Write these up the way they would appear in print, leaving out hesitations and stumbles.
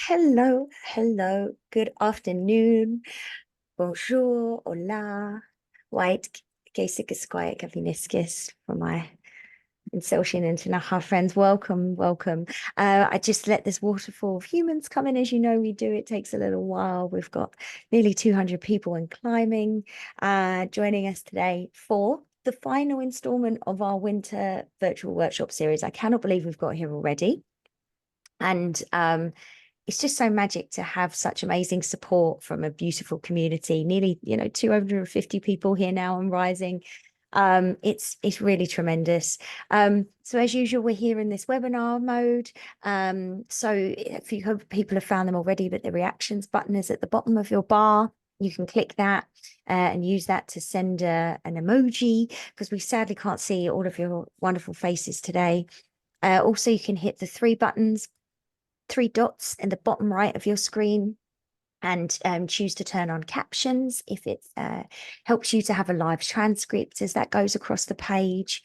Hello. Good afternoon. Bonjour, hola. White, Gaisigisquai, Gaviniskis for my Inseltian and Tanaha friends. Welcome. I just let this waterfall of humans come in. As you know, we do. It takes a little while. We've got nearly 200 people in climbing joining us today for the final installment of our winter virtual workshop series. I cannot believe we've got here already. And it's just so magic to have such amazing support from a beautiful community. Nearly, 250 people here now and rising. It's really tremendous. So as usual, we're here in this webinar mode. So if you hope people have found them already, but the reactions button is at the bottom of your bar. You can click that and use that to send an emoji, because we sadly can't see all of your wonderful faces today. Also, you can hit the three dots in the bottom right of your screen and choose to turn on captions if it helps you to have a live transcript as that goes across the page.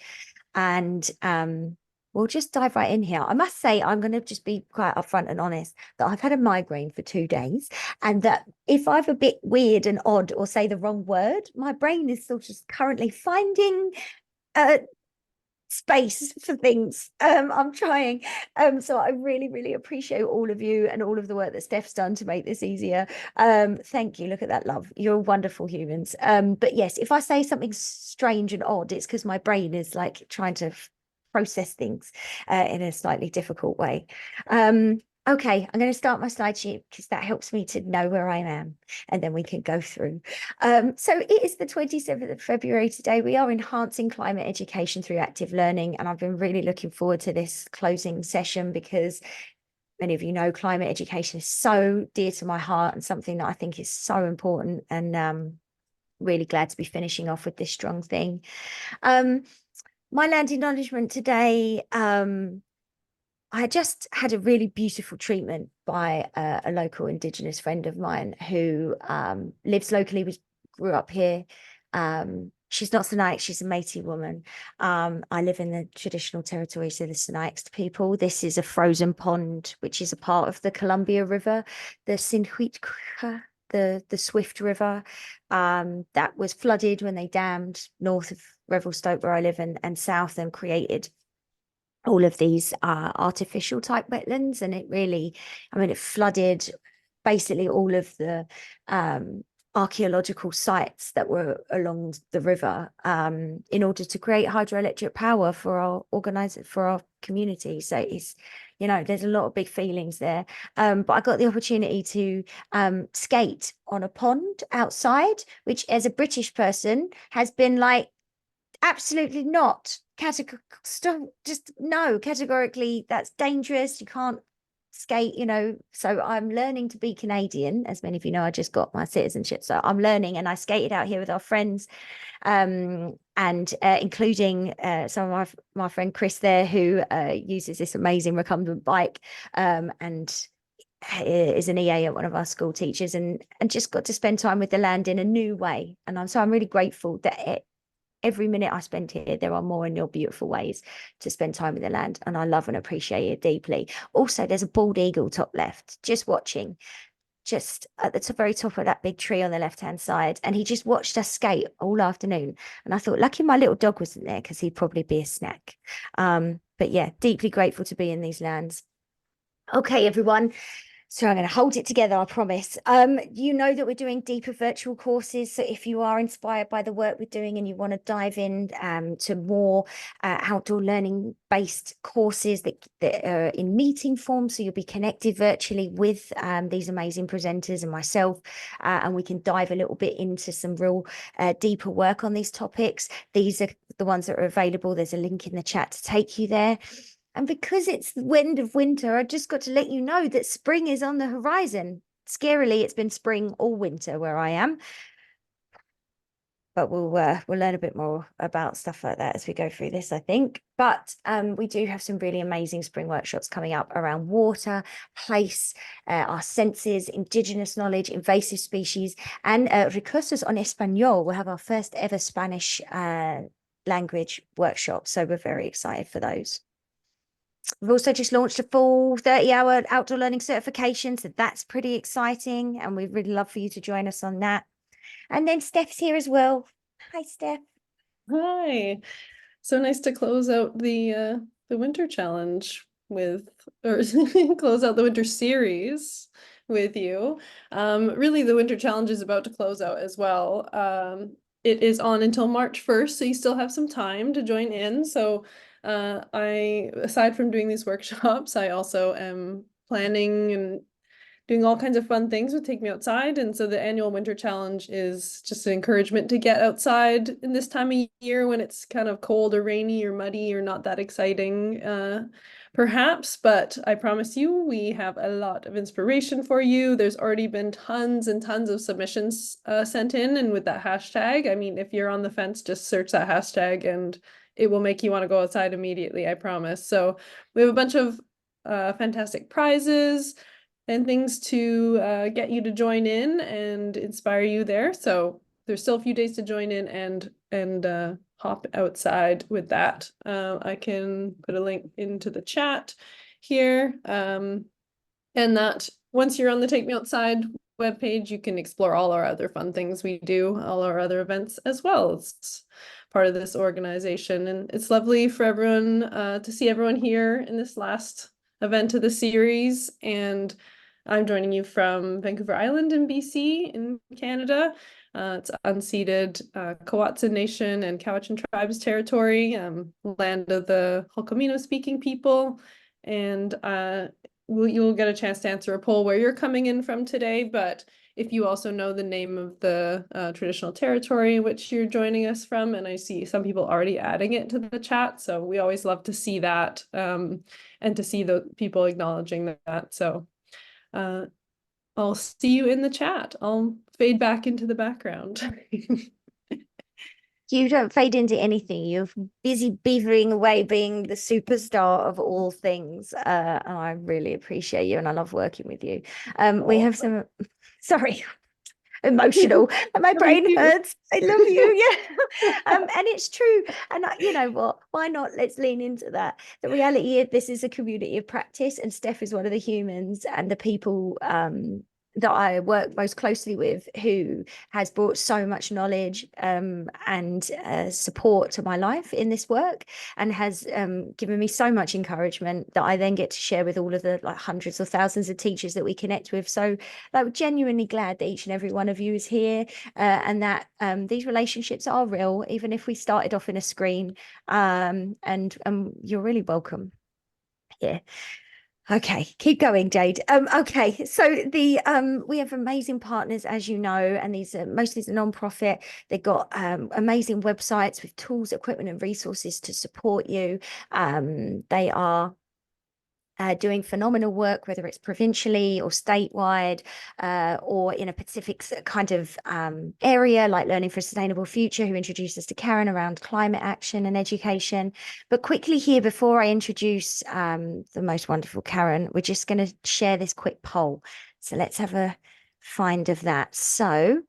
And we'll just dive right in here. I must say, I'm going to just be quite upfront and honest that I've had a migraine for 2 days, and that if I'm a bit weird and odd or say the wrong word, my brain is still just currently finding space for things. I'm trying. So I really appreciate all of you and all of the work that Steph's done to make this easier. Thank you. Look at that love. You're wonderful humans. But yes, if I say something strange and odd, it's because my brain is like trying to process things in a slightly difficult way. Okay, I'm going to start my slidesheet because that helps me to know where I am, and then we can go through. So it is the 27th of February today. We are enhancing climate education through active learning, and I've been really looking forward to this closing session because many of you know climate education is so dear to my heart and something that I think is so important, and really glad to be finishing off with this strong thing. My land acknowledgement today, I just had a really beautiful treatment by a local Indigenous friend of mine who lives locally, grew up here. She's not Sinaic, she's a Métis woman. I live in the traditional territories of the Sinaic people. This is a frozen pond, which is a part of the Columbia River, the Sinhuitka, the Swift River, that was flooded when they dammed north of Revelstoke, where I live, and south, and created all of these artificial type wetlands. And it really, it flooded basically all of the archaeological sites that were along the river in order to create hydroelectric power for our community. So it's, there's a lot of big feelings there. But I got the opportunity to skate on a pond outside, which as a British person has been like, absolutely not. Categorically, that's dangerous. You can't skate, So I'm learning to be Canadian. As many of you know, I just got my citizenship. So I'm learning, and I skated out here with our friends, and including some of my friend Chris there, who uses this amazing recumbent bike, and is an EA at one of our school teachers, and just got to spend time with the land in a new way. And I'm really grateful that every minute I spend here, there are more and more beautiful ways to spend time with the land, and I love and appreciate it deeply. Also, there's a bald eagle top left, just watching, just at the very top of that big tree on the left-hand side, and he just watched us skate all afternoon. And I thought, lucky my little dog wasn't there, because he'd probably be a snack. But yeah, deeply grateful to be in these lands. Okay, everyone. So I'm going to hold it together, I promise. You know that we're doing deeper virtual courses. So if you are inspired by the work we're doing and you want to dive in to more outdoor learning based courses that are in meeting form, so you'll be connected virtually with these amazing presenters and myself, and we can dive a little bit into some real deeper work on these topics. These are the ones that are available. There's a link in the chat to take you there. And because it's the end of winter, I just got to let you know that spring is on the horizon. Scarily, it's been spring all winter where I am. But we'll learn a bit more about stuff like that as we go through this, I think. But we do have some really amazing spring workshops coming up around water, place, our senses, Indigenous knowledge, invasive species, and recursos en español. We'll have our first ever Spanish language workshop. So we're very excited for those. We've also just launched a full 30-hour outdoor learning certification, so that's pretty exciting, and we'd really love for you to join us on that. And then Steph's here as well. Hi, Steph. Hi. So nice to close out the winter challenge with, or close out the winter series with you. Really the winter challenge is about to close out as well. It is on until March 1st, so you still have some time to join in. So aside from doing these workshops, I also am planning and doing all kinds of fun things with Take Me Outside. And so the annual winter challenge is just an encouragement to get outside in this time of year when it's kind of cold or rainy or muddy or not that exciting, perhaps. But I promise you, we have a lot of inspiration for you. There's already been tons and tons of submissions sent in. And with that hashtag, I mean, if you're on the fence, just search that hashtag and it will make you want to go outside immediately, I promise. So we have a bunch of fantastic prizes and things to get you to join in and inspire you there. So there's still a few days to join in and hop outside with that. I can put a link into the chat here. And that once you're on the Take Me Outside webpage, you can explore all our other fun things we do, all our other events as well. It's part of this organization, and it's lovely for everyone to see everyone here in this last event of the series. And I'm joining you from Vancouver Island in BC in Canada. It's unceded Coatza Nation and Cowichan Tribes territory, land of the Hulkamino speaking people. And you'll get a chance to answer a poll where you're coming in from today, but if you also know the name of the traditional territory which you're joining us from, and I see some people already adding it to the chat, so we always love to see that and to see the people acknowledging that. So I'll see you in the chat. I'll fade back into the background. You don't fade into anything. You're busy beavering away being the superstar of all things. And I really appreciate you and I love working with you. We have some, sorry, emotional. And my brain hurts. I love you. Yeah. And it's true. And you know what? Why not? Let's lean into that. The reality is this is a community of practice, and Steph is one of the humans and the people that I work most closely with who has brought so much knowledge and support to my life in this work, and has given me so much encouragement that I then get to share with all of the like hundreds or thousands of teachers that we connect with. So like genuinely glad that each and every one of you is here and that these relationships are real, even if we started off in a screen. And you're really welcome here. Okay, keep going, Jade. Okay, so the we have amazing partners, as you know, and these are most of these are non-profit. They've got amazing websites with tools, equipment, and resources to support you. They are doing phenomenal work, whether it's provincially or statewide or in a Pacific kind of area like Learning for a Sustainable Future, who introduced us to Karen around climate action and education. But quickly here, before I introduce the most wonderful Karen, we're just going to share this quick poll. So let's have a find of that. So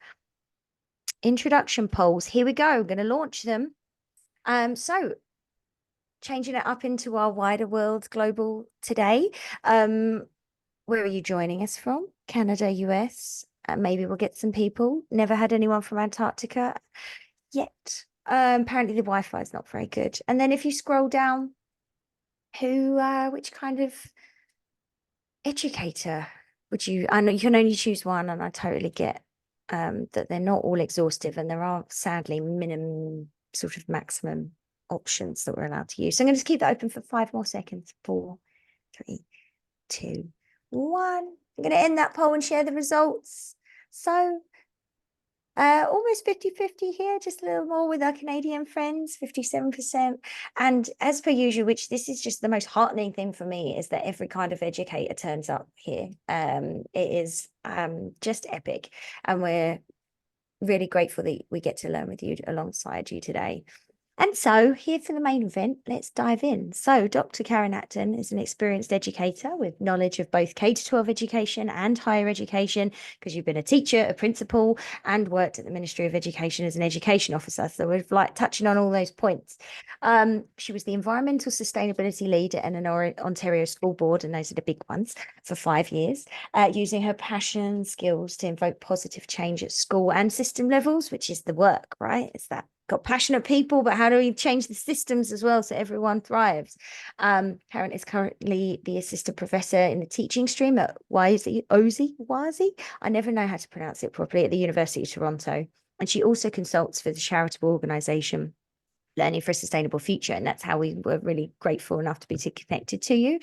introduction polls, here we go. I'm going to launch them. So changing it up into our wider world global today. Where are you joining us from? Canada, US. Maybe we'll get some people. Never had anyone from Antarctica yet. Apparently the Wi-Fi is not very good. And then if you scroll down, which kind of educator would you? I know you can only choose one, and I totally get that they're not all exhaustive, and there are sadly minimum sort of maximum options that we're allowed to use. So I'm going to just keep that open for 5 more seconds. 4, 3, 2, 1. I'm going to end that poll and share the results. So almost 50-50 here, just a little more with our Canadian friends, 57%. And as per usual, which this is just the most heartening thing for me, is that every kind of educator turns up here. It is just epic. And we're really grateful that we get to learn with you alongside you today. And so, here for the main event, let's dive in. So, Dr. Karen Acton is an experienced educator with knowledge of both K-12 education and higher education, because you've been a teacher, a principal, and worked at the Ministry of Education as an education officer. So, we're like touching on all those points. She was the environmental sustainability lead at an Ontario school board, and those are the big ones, for 5 years, using her passion and skills to invoke positive change at school and system levels, which is the work, right? It's that got passionate people, but how do we change the systems as well so everyone thrives? Karen is currently the assistant professor in the teaching stream at Wazi. I never know how to pronounce it properly, at the University of Toronto. And she also consults for the charitable organisation Learning for a Sustainable Future. And that's how we were really grateful enough to be connected to you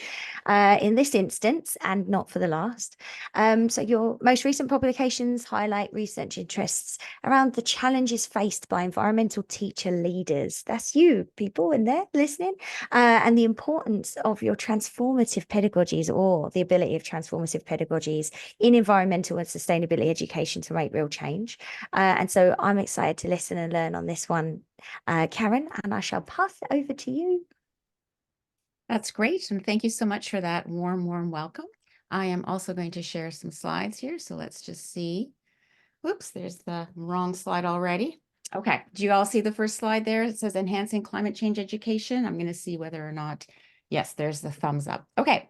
in this instance, and not for the last. So your most recent publications highlight research interests around the challenges faced by environmental teacher leaders. That's you, people in there listening, and the importance of your transformative pedagogies, or the ability of transformative pedagogies in environmental and sustainability education to make real change. And so I'm excited to listen and learn on this one, Karen, and I shall pass it over to you. That's great. And thank you so much for that warm welcome. I am also going to share some slides here. So let's just see. Whoops, there's the wrong slide already. Okay, do you all see the first slide there? It says enhancing climate change education. I'm going to see whether or not, yes, there's the thumbs up. Okay,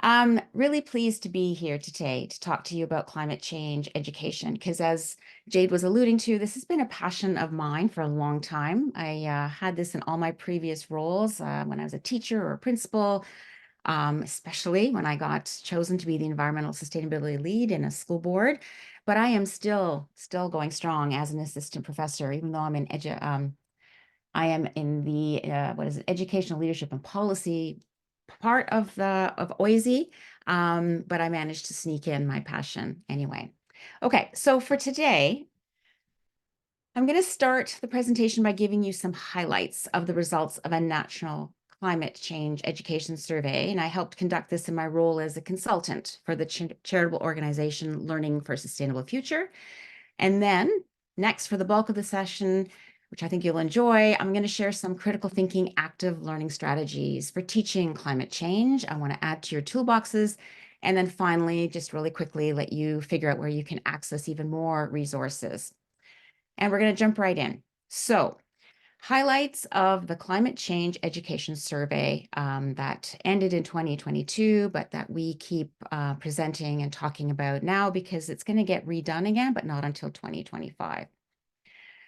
I'm really pleased to be here today to talk to you about climate change education, because as Jade was alluding to, this has been a passion of mine for a long time. I had this in all my previous roles when I was a teacher or a principal, especially when I got chosen to be the environmental sustainability lead in a school board. But I am still going strong as an assistant professor, even though I'm in I am in the educational leadership and policy part of OISE, but I managed to sneak in my passion anyway. Okay, so for today, I'm going to start the presentation by giving you some highlights of the results of a national climate change education survey, and I helped conduct this in my role as a consultant for the charitable organization Learning for a Sustainable Future. And then next, for the bulk of the session, which I think you'll enjoy, I'm going to share some critical thinking active learning strategies for teaching climate change. I want to add to your toolboxes. And then finally, just really quickly, let you figure out where you can access even more resources. And we're going to jump right in. So, highlights of the climate change education survey that ended in 2022, but that we keep presenting and talking about now because it's going to get redone again, but not until 2025.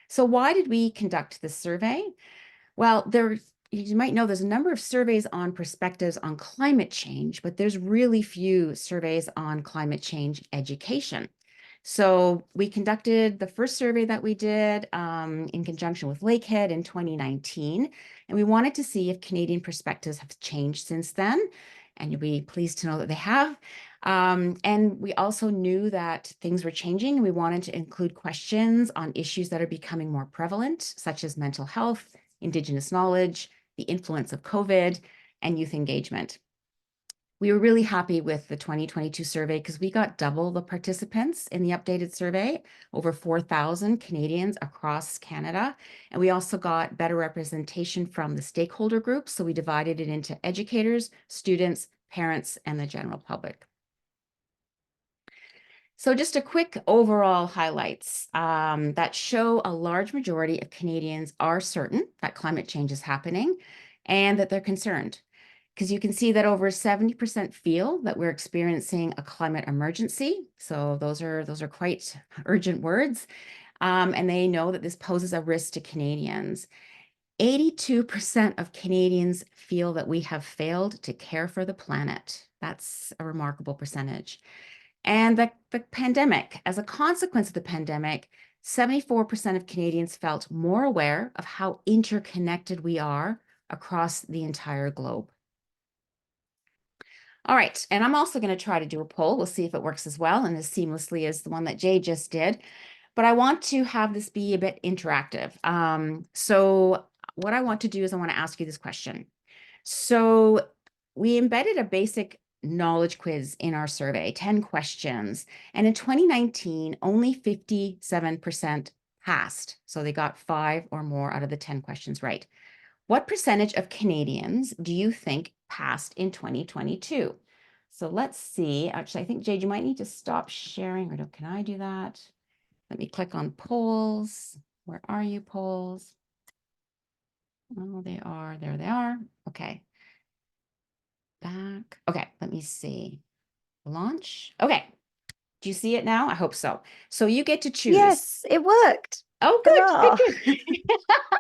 So why did we conduct this survey? Well, you might know there's a number of surveys on perspectives on climate change, but there's really few surveys on climate change education. So we conducted the first survey that we did in conjunction with Lakehead in 2019, and we wanted to see if Canadian perspectives have changed since then, and you'll be pleased to know that they have. And we also knew that things were changing, and we wanted to include questions on issues that are becoming more prevalent, such as mental health, Indigenous knowledge, the influence of COVID, and youth engagement. We were really happy with the 2022 survey because we got double the participants in the updated survey, over 4,000 Canadians across Canada. And we also got better representation from the stakeholder groups. So we divided it into educators, students, parents, and the general public. So just a quick overall highlights that show a large majority of Canadians are certain that climate change is happening and that they're concerned. Because you can see that over 70% feel that we're experiencing a climate emergency. So those are quite urgent words. And they know that this poses a risk to Canadians. 82% of Canadians feel that we have failed to care for the planet. That's a remarkable percentage. And the pandemic, as a consequence of the pandemic, 74% of Canadians felt more aware of how interconnected we are across the entire globe. All right, and I'm also going to try to do a poll. We'll see if it works as well and as seamlessly as the one that Jay just did. But I want to have this be a bit interactive. So what I want to do is I want to ask you this question. So we embedded a basic knowledge quiz in our survey, 10 questions. And in 2019, only 57% passed. So they got 5 or more out of the 10 questions right. What percentage of Canadians do you think passed in 2022? So let's see. Actually, I think, Jade, you might need to stop sharing, or can I do that? Let me click on polls. Where are you, polls? Oh, they are. There they are. Okay. Back. Okay, let me see. Launch. Okay. Do you see it now? I hope so. So you get to choose. Yes, it worked. Oh, good, Hurrah. good, good.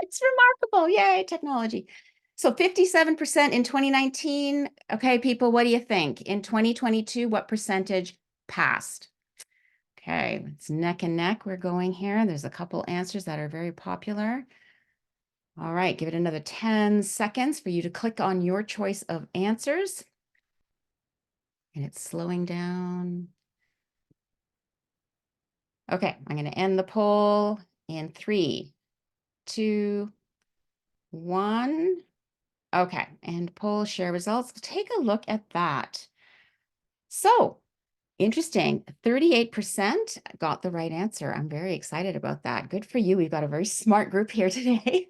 It's remarkable. Yay, technology. So 57% in 2019. Okay, people, what do you think? In 2022, what percentage passed? Okay, it's neck and neck. We're going here. There's a couple answers that are very popular. All right, give it another 10 seconds for you to click on your choice of answers. And it's slowing down. Okay, I'm going to end the poll in 3, 2, 1. Okay, and poll share results. Take a look at that. So interesting. 38% got the right answer. I'm very excited about that. Good for you. We've got a very smart group here today.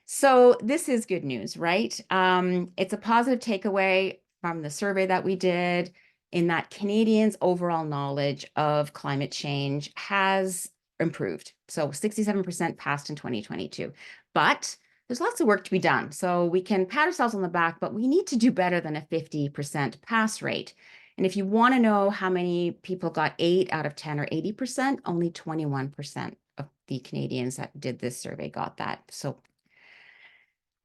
So this is good news, right? It's a positive takeaway from the survey that we did in that Canadians' overall knowledge of climate change has improved. So 67% passed in 2022. But there's lots of work to be done. So we can pat ourselves on the back, but we need to do better than a 50% pass rate. And if you want to know how many people got 8 out of 10 or 80%, only 21% of the Canadians that did this survey got that. So,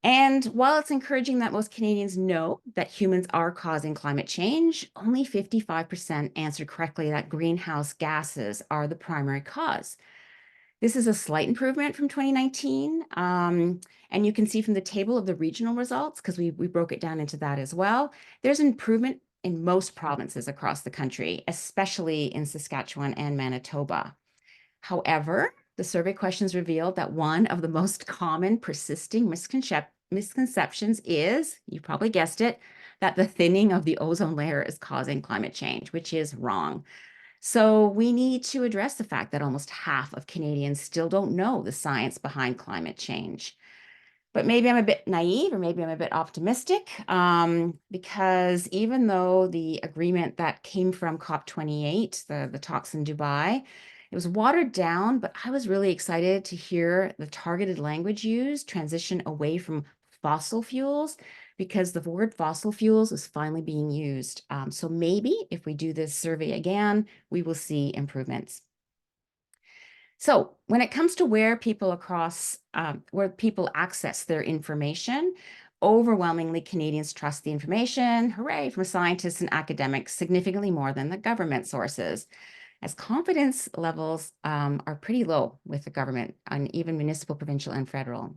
and while it's encouraging that most Canadians know that humans are causing climate change, only 55% answered correctly that greenhouse gases are the primary cause. This is a slight improvement from 2019. And you can see from the table of the regional results, because we broke it down into that as well, there's an improvement in most provinces across the country, especially in Saskatchewan and Manitoba. However, the survey questions revealed that one of the most common persisting misconceptions is, you probably guessed it, that the thinning of the ozone layer is causing climate change, which is wrong. So we need to address the fact that almost half of Canadians still don't know the science behind climate change. But maybe I'm a bit naive, or maybe I'm a bit optimistic, because even though the agreement that came from COP28, the talks in Dubai, it was watered down, but I was really excited to hear the targeted language used, transition away from fossil fuels, because the word fossil fuels is finally being used. So maybe if we do this survey again, we will see improvements. So when it comes to where people access their information, overwhelmingly Canadians trust the information, hooray, from scientists and academics significantly more than the government sources, as confidence levels are pretty low with the government, on even municipal, provincial, and federal.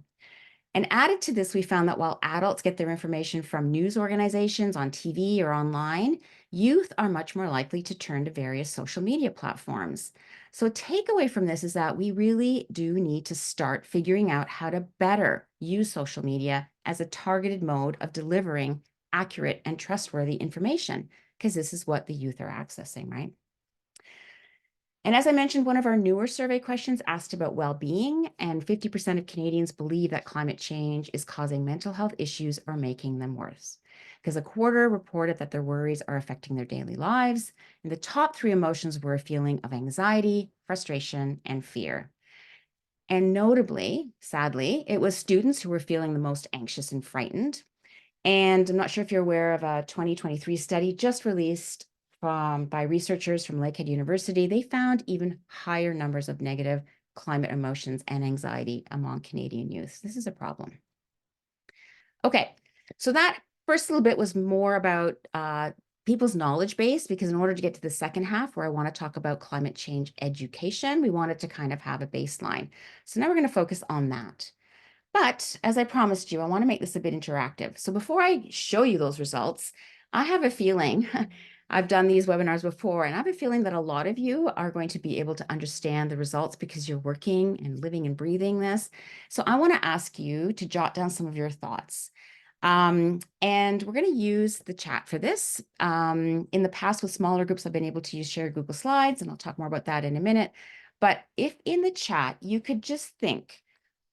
And added to this, we found that while adults get their information from news organizations on TV or online, youth are much more likely to turn to various social media platforms. So a takeaway from this is that we really do need to start figuring out how to better use social media as a targeted mode of delivering accurate and trustworthy information, because this is what the youth are accessing, right? And as I mentioned, one of our newer survey questions asked about well-being, and 50% of Canadians believe that climate change is causing mental health issues or making them worse, because a quarter reported that their worries are affecting their daily lives. And the top 3 emotions were a feeling of anxiety, frustration, and fear. And notably, sadly, it was students who were feeling the most anxious and frightened. And I'm not sure if you're aware of a 2023 study just released by researchers from Lakehead University. They found even higher numbers of negative climate emotions and anxiety among Canadian youth. This is a problem. Okay, so that first little bit was more about people's knowledge base, because in order to get to the second half, where I want to talk about climate change education, we wanted to kind of have a baseline. So now we're going to focus on that. But as I promised you, I want to make this a bit interactive. So before I show you those results, I have a feeling, I've done these webinars before, and I have a feeling that a lot of you are going to be able to understand the results because you're working and living and breathing this. So I want to ask you to jot down some of your thoughts. And we're going to use the chat for this. In the past, with smaller groups, I've been able to use shared Google Slides, and I'll talk more about that in a minute. But if in the chat, you could just think,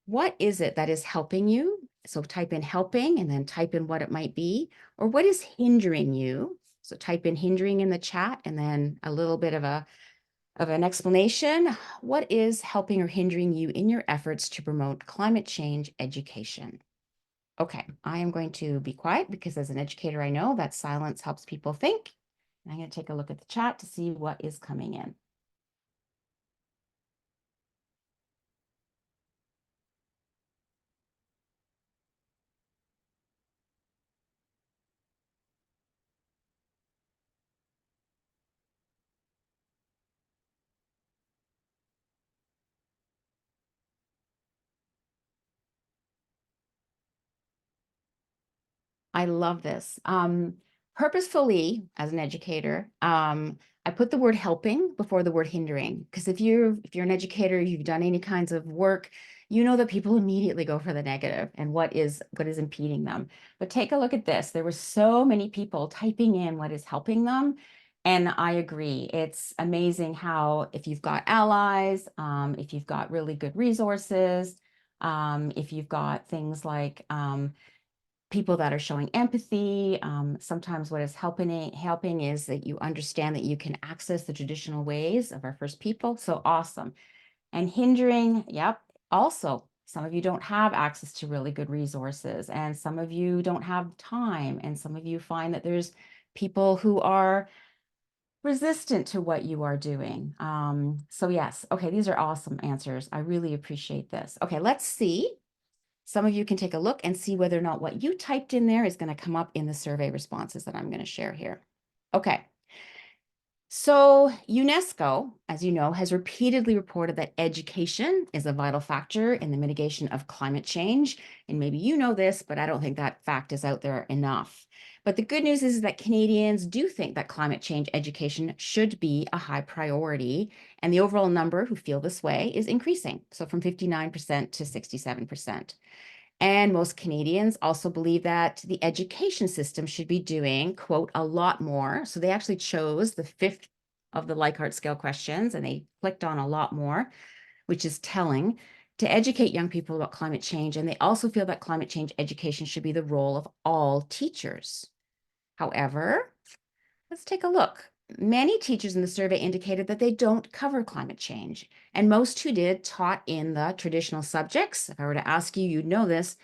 what is it that is helping you So type in helping and then type in what it might be, or what is hindering you. So type in hindering in the chat and then a little bit of an explanation. What is helping or hindering you in your efforts to promote climate change education? Okay, I am going to be quiet because as an educator, I know that silence helps people think. I'm going to take a look at the chat to see what is coming in. I love this. Purposefully, as an educator, I put the word helping before the word hindering, because if you're an educator, you've done any kinds of work, you know that people immediately go for the negative and what is impeding them. But take a look at this. There were so many people typing in what is helping them. And I agree. It's amazing how if you've got allies, if you've got really good resources, if you've got things like people that are showing empathy. Sometimes what is helping is that you understand that you can access the traditional ways of our first people. So awesome. And hindering, yep. Also, some of you don't have access to really good resources, and some of you don't have time, and some of you find that there's people who are resistant to what you are doing. So yes, okay, these are awesome answers. I really appreciate this. Okay, let's see. Some of you can take a look and see whether or not what you typed in there is going to come up in the survey responses that I'm going to share here. Okay. So UNESCO, as you know, has repeatedly reported that education is a vital factor in the mitigation of climate change. And maybe you know this, but I don't think that fact is out there enough. But the good news is that Canadians do think that climate change education should be a high priority. And the overall number who feel this way is increasing. So from 59% to 67%. And most Canadians also believe that the education system should be doing, quote, a lot more. So they actually chose the 5th of the Likert scale questions and they clicked on a lot more, which is telling, to educate young people about climate change. And they also feel that climate change education should be the role of all teachers. However, let's take a look. Many teachers in the survey indicated that they don't cover climate change, and most who did taught in the traditional subjects. If I were to ask you, you'd know this: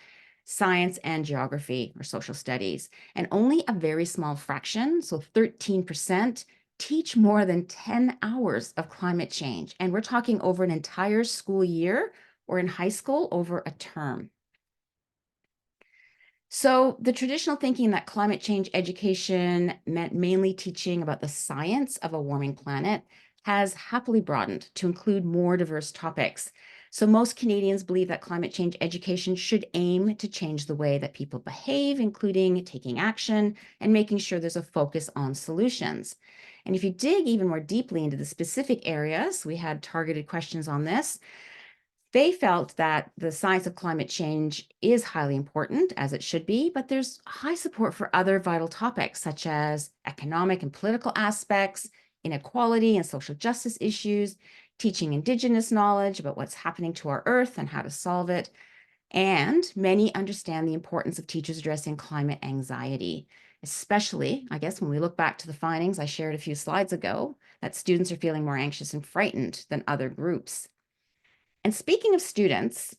science and geography or social studies. And only a very small fraction, so 13%, teach more than 10 hours of climate change. And we're talking over an entire school year, or in high school over a term. So the traditional thinking that climate change education meant mainly teaching about the science of a warming planet has happily broadened to include more diverse topics. So most Canadians believe that climate change education should aim to change the way that people behave, including taking action and making sure there's a focus on solutions. And if you dig even more deeply into the specific areas, we had targeted questions on this. They felt that the science of climate change is highly important, as it should be, but there's high support for other vital topics, such as economic and political aspects, inequality and social justice issues, teaching Indigenous knowledge about what's happening to our Earth and how to solve it. And many understand the importance of teachers addressing climate anxiety, especially, I guess, when we look back to the findings I shared a few slides ago, that students are feeling more anxious and frightened than other groups. And speaking of students,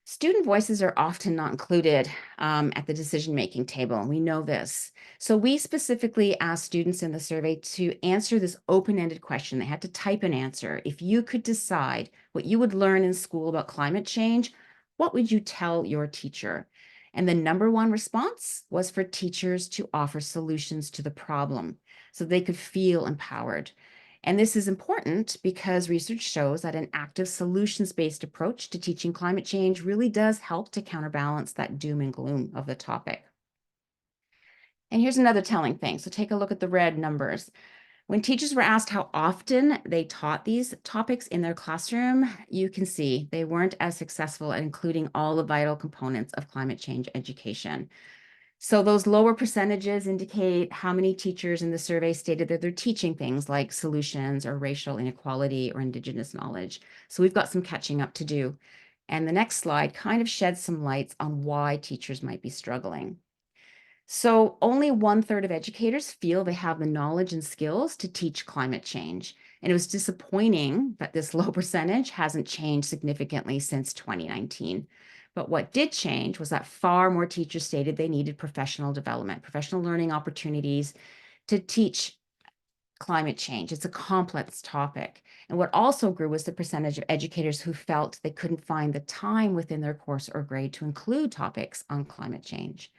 student voices are often not included at the decision-making table. We know this. So we specifically asked students in the survey to answer this open-ended question. They had to type an answer. If you could decide what you would learn in school about climate change, what would you tell your teacher? And the number one response was for teachers to offer solutions to the problem so they could feel empowered. And this is important because research shows that an active solutions-based approach to teaching climate change really does help to counterbalance that doom and gloom of the topic. And here's another telling thing. So take a look at the red numbers. When teachers were asked how often they taught these topics in their classroom, you can see they weren't as successful at including all the vital components of climate change education. So those lower percentages indicate how many teachers in the survey stated that they're teaching things like solutions or racial inequality or Indigenous knowledge. So we've got some catching up to do. And the next slide kind of sheds some lights on why teachers might be struggling. So only 1/3 of educators feel they have the knowledge and skills to teach climate change. And it was disappointing that this low percentage hasn't changed significantly since 2019. But what did change was that far more teachers stated they needed professional development, professional learning opportunities to teach climate change. It's a complex topic. And what also grew was the percentage of educators who felt they couldn't find the time within their course or grade to include topics on climate change.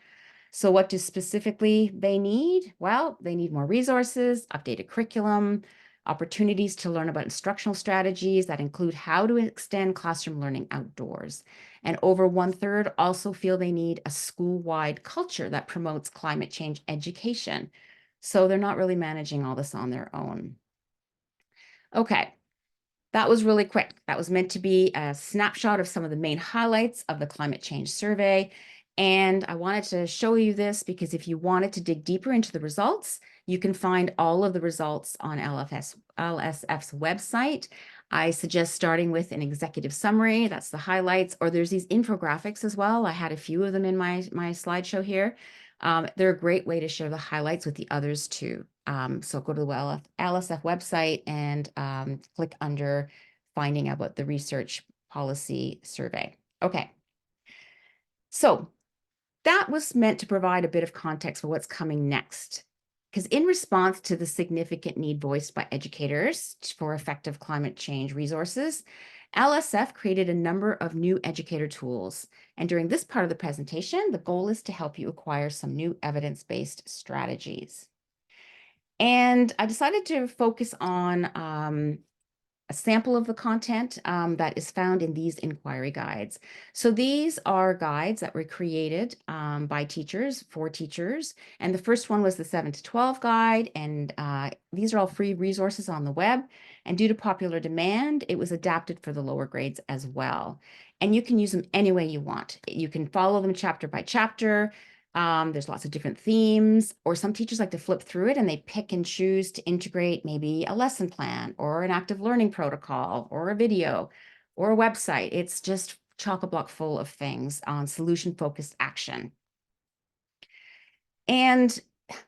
So what do specifically they need? Well, they need more resources, updated curriculum, opportunities to learn about instructional strategies that include how to extend classroom learning outdoors. And over 1/3 also feel they need a school-wide culture that promotes climate change education. So they're not really managing all this on their own. Okay, that was really quick. That was meant to be a snapshot of some of the main highlights of the climate change survey. And I wanted to show you this because if you wanted to dig deeper into the results, you can find all of the results on LSF's website. I suggest starting with an executive summary, that's the highlights, or there's these infographics as well. I had a few of them in my slideshow here. They're a great way to share the highlights with the others too. So go to the LSF website and click under finding out about the research policy survey. Okay. So that was meant to provide a bit of context for what's coming next. Because in response to the significant need voiced by educators for effective climate change resources, LSF created a number of new educator tools. And during this part of the presentation, the goal is to help you acquire some new evidence-based strategies. And I decided to focus on a sample of the content that is found in these inquiry guides. So these are guides that were created by teachers for teachers. And the first one was the 7 to 12 guide. And these are all free resources on the web. And due to popular demand, it was adapted for the lower grades as well. And you can use them any way you want. You can follow them chapter by chapter. There's lots of different themes, or some teachers like to flip through it and they pick and choose to integrate maybe a lesson plan or an active learning protocol or a video or a website. It's just chock-a-block full of things on solution-focused action. And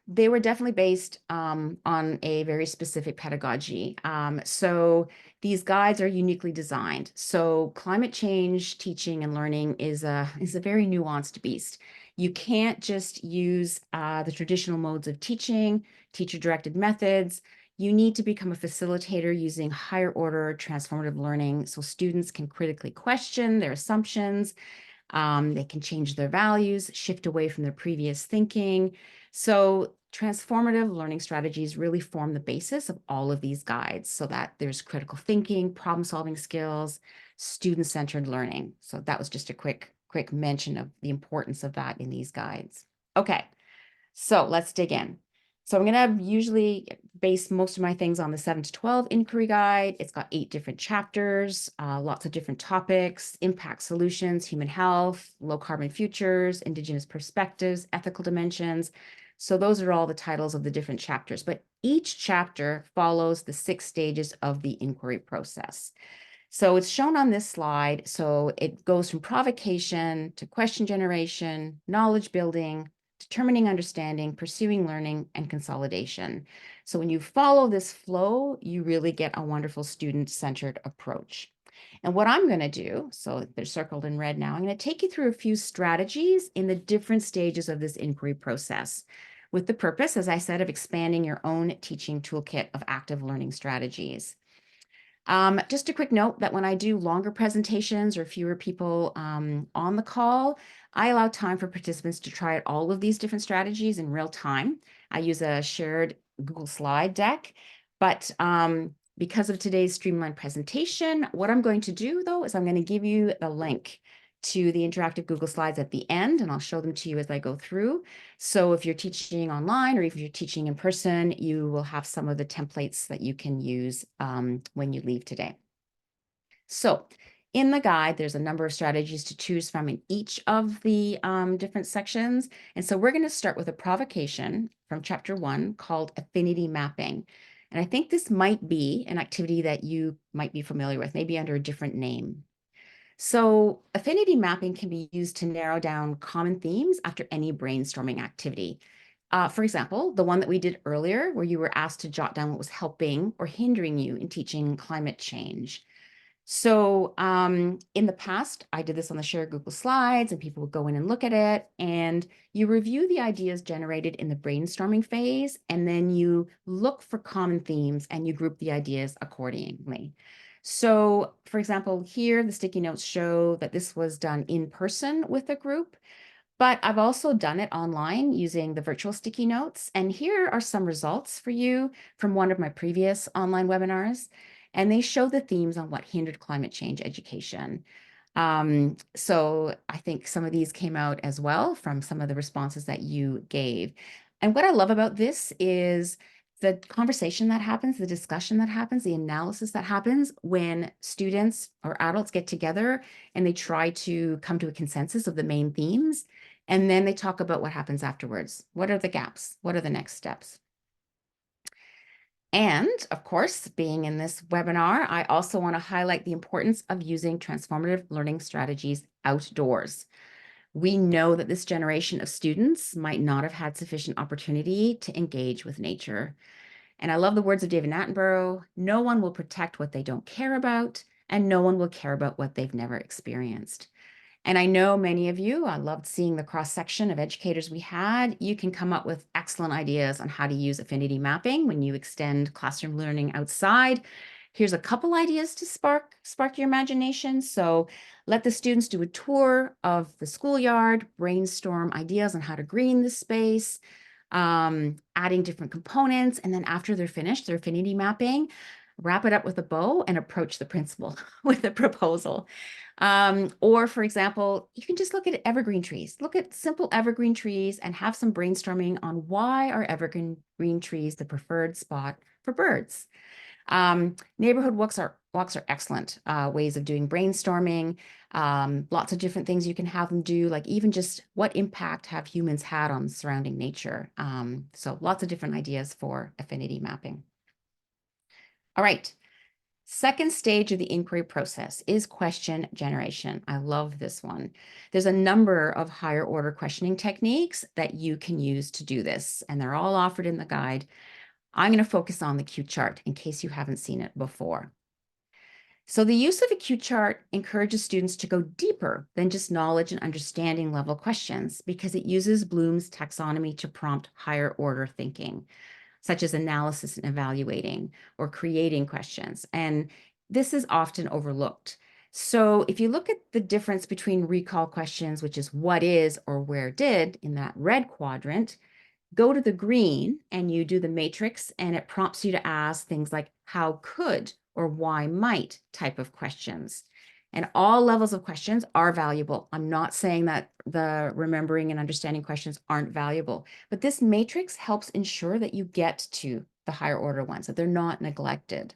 they were definitely based on a very specific pedagogy. So these guides are uniquely designed. So climate change teaching and learning is a very nuanced beast. You can't just use the traditional modes of teaching, teacher-directed methods. You need to become a facilitator using higher order transformative learning so students can critically question their assumptions. They can change their values, shift away from their previous thinking. So transformative learning strategies really form the basis of all of these guides so that there's critical thinking, problem-solving skills, student-centered learning. So that was just a quick mention of the importance of that in these guides. Okay, so let's dig in. So I'm going to usually base most of my things on the 7 to 12 inquiry guide. It's got 8 different chapters, lots of different topics: impact solutions, human health, low carbon futures, Indigenous perspectives, ethical dimensions. So those are all the titles of the different chapters, but each chapter follows the 6 stages of the inquiry process. So it's shown on this slide. So it goes from provocation to question generation, knowledge building, determining understanding, pursuing learning, and consolidation. So when you follow this flow, you really get a wonderful student-centered approach. And what I'm going to do, so they're circled in red now, I'm going to take you through a few strategies in the different stages of this inquiry process, with the purpose, as I said, of expanding your own teaching toolkit of active learning strategies. Just a quick note that when I do longer presentations or fewer people on the call, I allow time for participants to try out all of these different strategies in real time. I use a shared Google slide deck, but because of today's streamlined presentation, what I'm going to do though is I'm going to give you the link to the interactive Google Slides at the end, and I'll show them to you as I go through. So if you're teaching online or if you're teaching in person, you will have some of the templates that you can use when you leave today. So in the guide, there's a number of strategies to choose from in each of the different sections. And so we're going to start with a provocation from chapter 1 called Affinity Mapping. And I think this might be an activity that you might be familiar with, maybe under a different name. So affinity mapping can be used to narrow down common themes after any brainstorming activity. For example, the one that we did earlier, where you were asked to jot down what was helping or hindering you in teaching climate change. So in the past, I did this on the shared Google Slides, and people would go in and look at it, and you review the ideas generated in the brainstorming phase, and then you look for common themes and you group the ideas accordingly. So for example, here, the sticky notes show that this was done in person with a group, but I've also done it online using the virtual sticky notes. And here are some results for you from one of my previous online webinars. And they show the themes on what hindered climate change education. So I think some of these came out as well from some of the responses that you gave. And what I love about this is the conversation that happens, the discussion that happens, the analysis that happens when students or adults get together and they try to come to a consensus of the main themes. And then they talk about what happens afterwards. What are the gaps? What are the next steps? And of course, being in this webinar, I also want to highlight the importance of using transformative learning strategies outdoors. We know that this generation of students might not have had sufficient opportunity to engage with nature. And I love the words of David Attenborough: no one will protect what they don't care about, and no one will care about what they've never experienced. And I know many of you, I loved seeing the cross-section of educators we had. You can come up with excellent ideas on how to use affinity mapping when you extend classroom learning outside. Here's a couple ideas to spark your imagination. So let the students do a tour of the schoolyard, brainstorm ideas on how to green the space, adding different components. And then after they're finished their affinity mapping, wrap it up with a bow and approach the principal with a proposal. Or for example, you can just look at evergreen trees. Look at simple evergreen trees and have some brainstorming on why are evergreen trees the preferred spot for birds. Neighborhood walks are excellent ways of doing brainstorming. Lots of different things you can have them do, like even just what impact have humans had on surrounding nature. So lots of different ideas for affinity mapping. All right. Second stage of the inquiry process is question generation. I love this one. There's a number of higher order questioning techniques that you can use to do this, and they're all offered in the guide. I'm going to focus on the Q chart in case you haven't seen it before. So the use of a Q chart encourages students to go deeper than just knowledge and understanding level questions because it uses Bloom's taxonomy to prompt higher order thinking, such as analysis and evaluating or creating questions. And this is often overlooked. So if you look at the difference between recall questions, which is what is or where did in that red quadrant, go to the green and you do the matrix and it prompts you to ask things like how could or why might type of questions. And all levels of questions are valuable. I'm not saying that the remembering and understanding questions aren't valuable, but this matrix helps ensure that you get to the higher order ones, that they're not neglected.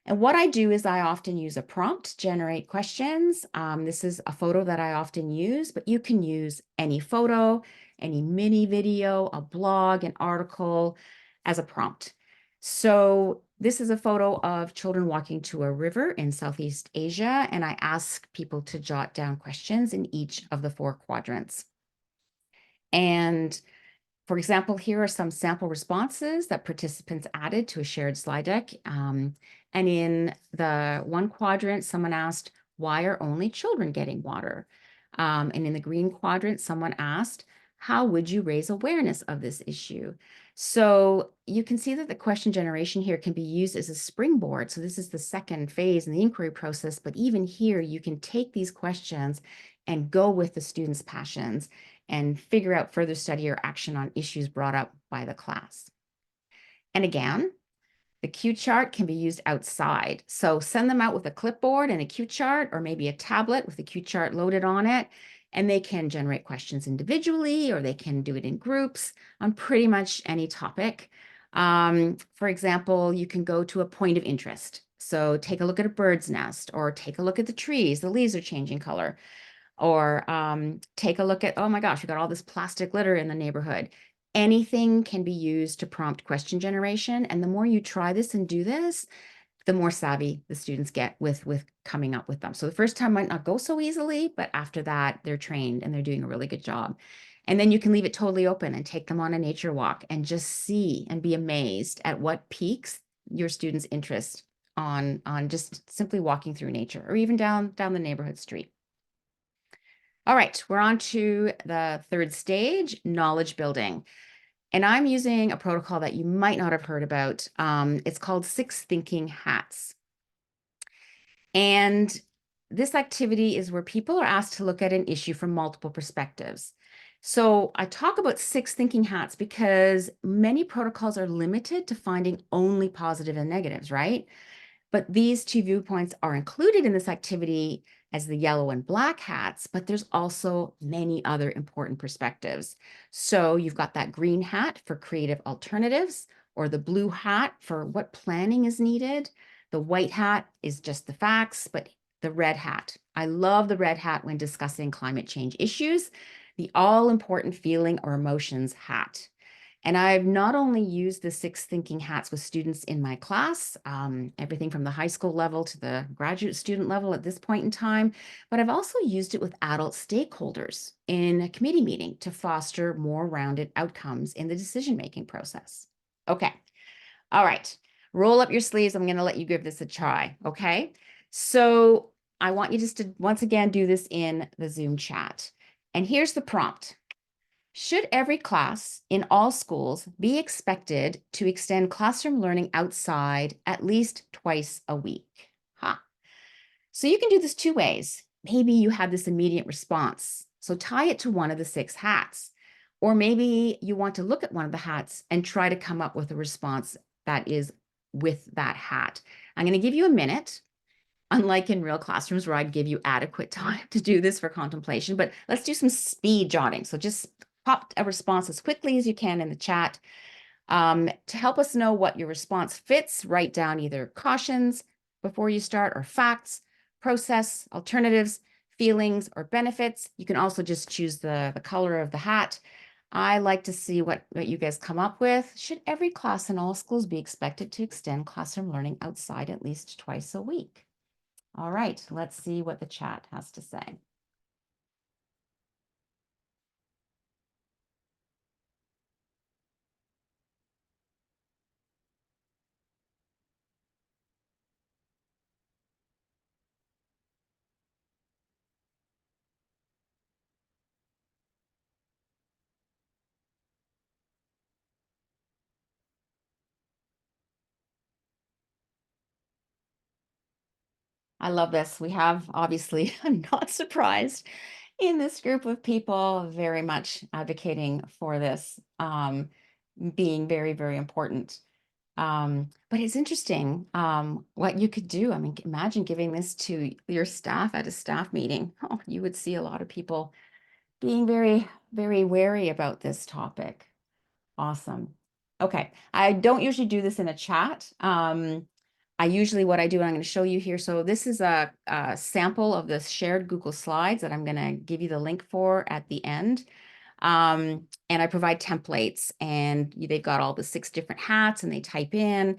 And what I do is I often use a prompt to generate questions. This is a photo that I often use, but you can use any photo, any mini video, a blog, an article as a prompt. So this is a photo of children walking to a river in Southeast Asia, and I ask people to jot down questions in each of the 4 quadrants. And for example, here are some sample responses that participants added to a shared slide deck. And in the 1 quadrant, someone asked, why are only children getting water? And in the green quadrant, someone asked, how would you raise awareness of this issue? So you can see that the question generation here can be used as a springboard. So this is the second phase in the inquiry process, but even here, you can take these questions and go with the students' passions and figure out further study or action on issues brought up by the class. And again, the Q chart can be used outside. So send them out with a clipboard and a Q chart, or maybe a tablet with a Q chart loaded on it, and they can generate questions individually, or they can do it in groups on pretty much any topic. For example, you can go to a point of interest. So take a look at a bird's nest, or take a look at the trees, the leaves are changing color. Or take a look at, oh my gosh, we got all this plastic litter in the neighborhood. Anything can be used to prompt question generation. And the more you try this and do this, the more savvy the students get with coming up with them. So the first time might not go so easily, but after that, they're trained and they're doing a really good job. And then you can leave it totally open and take them on a nature walk and just see and be amazed at what piques your students' interest on just simply walking through nature or even down the neighborhood street. All right, we're on to the third stage, knowledge building. And I'm using a protocol that you might not have heard about. It's called 6 Thinking Hats. And this activity is where people are asked to look at an issue from multiple perspectives. So I talk about 6 thinking hats because many protocols are limited to finding only positive and negatives, right? But these 2 viewpoints are included in this activity as the yellow and black hats, but there's also many other important perspectives. So you've got that green hat for creative alternatives, or the blue hat for what planning is needed. The white hat is just the facts, but the red hat. I love the red hat when discussing climate change issues, the all-important feeling or emotions hat. And I've not only used the 6 thinking hats with students in my class, everything from the high school level to the graduate student level at this point in time, but I've also used it with adult stakeholders in a committee meeting to foster more rounded outcomes in the decision-making process. Okay, all right, roll up your sleeves. I'm gonna let you give this a try, okay? So I want you just to once again do this in the Zoom chat. And here's the prompt. Should every class in all schools be expected to extend classroom learning outside at least twice a week? So you can do this 2 ways. Maybe you have this immediate response. So tie it to one of the 6 hats. Or maybe you want to look at one of the hats and try to come up with a response that is with that hat. I'm going to give you a minute, unlike in real classrooms where I'd give you adequate time to do this for contemplation, but let's do some speed jotting. So just pop a response as quickly as you can in the chat. To help us know what your response fits, write down either cautions before you start or facts, process, alternatives, feelings, or benefits. You can also just choose the color of the hat. I like to see what you guys come up with. Should every class in all schools be expected to extend classroom learning outside at least twice a week? All right, let's see what the chat has to say. I love this. We have, obviously, I'm not surprised, in this group of people very much advocating for this being very, very important. But it's interesting what you could do. I mean, imagine giving this to your staff at a staff meeting. Oh, you would see a lot of people being very, very wary about this topic. Awesome. Okay, I don't usually do this in a chat. I usually what I do, and I'm going to show you here. So this is a sample of the shared Google Slides that I'm going to give you the link for at the end. And I provide templates, and they've got all the 6 different hats, and they type in.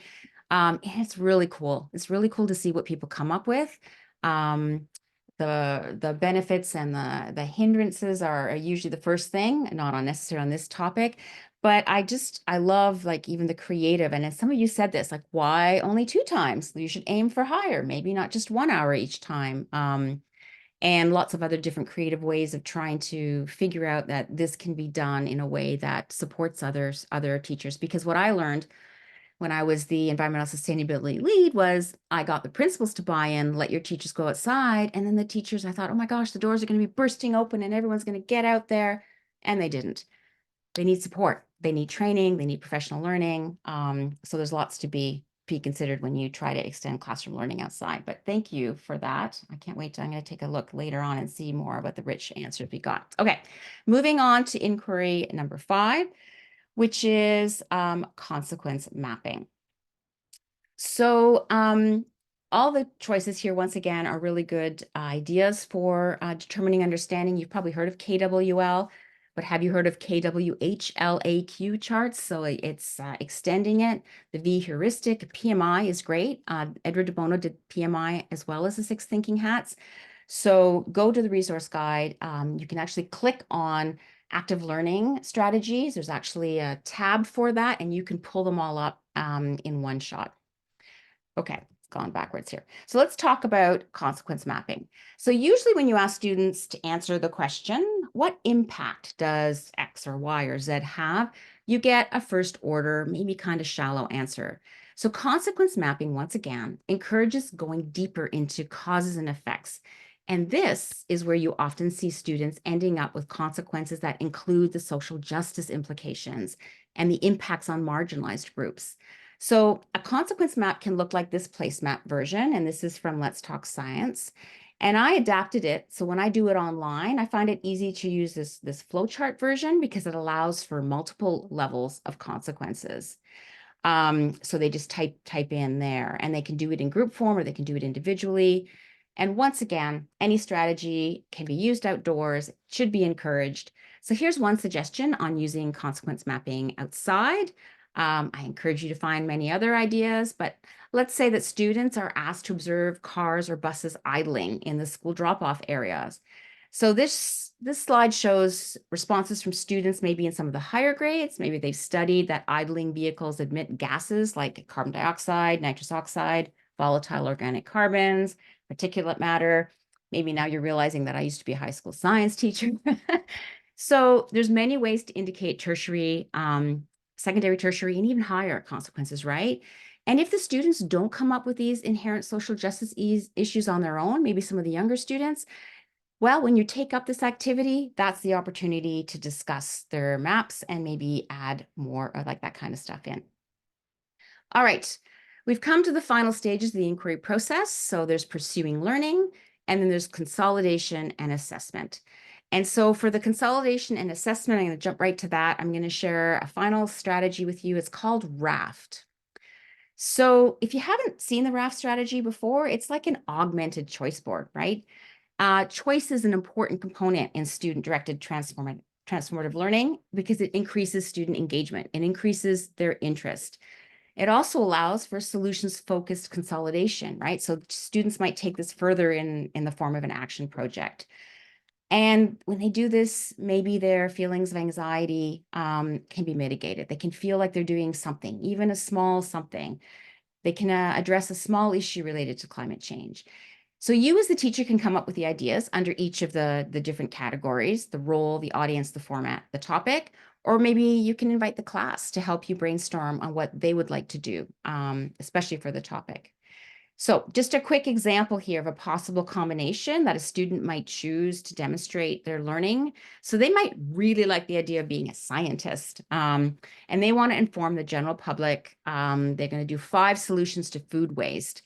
And it's really cool. It's really cool to see what people come up with. The benefits and the hindrances are usually the first thing, not unnecessary on this topic. But I love like even the creative. And as some of you said this, like, why only 2 times? You should aim for higher, maybe not just 1 hour each time. And lots of other different creative ways of trying to figure out that this can be done in a way that supports other teachers. Because what I learned when I was the environmental sustainability lead was I got the principals to buy in, let your teachers go outside. And then the teachers, I thought, oh my gosh, the doors are going to be bursting open and everyone's going to get out there. And they didn't. They need support. They need training. They need professional learning. So there's lots to be considered when you try to extend classroom learning outside. But thank you for that. I can't wait. I'm going to take a look later on and see more about the rich answers we got. Okay, moving on to inquiry number 5, which is consequence mapping. So all the choices here, once again, are really good ideas for determining understanding. You've probably heard of KWL. but have you heard of KWH-LAQ charts? So it's extending it. The V heuristic, PMI is great. Edward de Bono did PMI as well as the 6 thinking hats. So go to the resource guide. You can actually click on active learning strategies. There's actually a tab for that, and you can pull them all up in one shot. Okay, it's gone backwards here. So let's talk about consequence mapping. So usually when you ask students to answer the question, what impact does X or Y or Z have? You get a first order, maybe kind of shallow answer. So consequence mapping, once again, encourages going deeper into causes and effects. And this is where you often see students ending up with consequences that include the social justice implications and the impacts on marginalized groups. So a consequence map can look like this placemat version, and this is from Let's Talk Science. And I adapted it, so when I do it online, I find it easy to use this flowchart version because it allows for multiple levels of consequences. So they just type in there, and they can do it in group form or they can do it individually. And once again, any strategy can be used outdoors, should be encouraged. So here's one suggestion on using consequence mapping outside. I encourage you to find many other ideas, but let's say that students are asked to observe cars or buses idling in the school drop-off areas. So this slide shows responses from students, maybe in some of the higher grades. Maybe they've studied that idling vehicles emit gases like carbon dioxide, nitrous oxide, volatile organic carbons, particulate matter. Maybe now you're realizing that I used to be a high school science teacher. So there's many ways to indicate tertiary, secondary, tertiary, and even higher consequences, right? And if the students don't come up with these inherent social justice issues on their own, maybe some of the younger students, well, when you take up this activity, that's the opportunity to discuss their maps and maybe add more of like that kind of stuff in. All right, we've come to the final stages of the inquiry process. So there's pursuing learning, and then there's consolidation and assessment. And so for the consolidation and assessment, I'm going to jump right to that. I'm going to share a final strategy with you. It's called RAFT. So if you haven't seen the RAFT strategy before, it's like an augmented choice board, right? Choice is an important component in student-directed transformative learning because it increases student engagement. It increases their interest. It also allows for solutions-focused consolidation, right? So students might take this further in the form of an action project. And when they do this, maybe their feelings of anxiety can be mitigated. They can feel like they're doing something, even a small something. They can address a small issue related to climate change. So you as the teacher can come up with the ideas under each of the different categories, the role, the audience, the format, the topic, or maybe you can invite the class to help you brainstorm on what they would like to do, especially for the topic. So just a quick example here of a possible combination that a student might choose to demonstrate their learning. So they might really like the idea of being a scientist, and they want to inform the general public. They're going to do 5 solutions to food waste,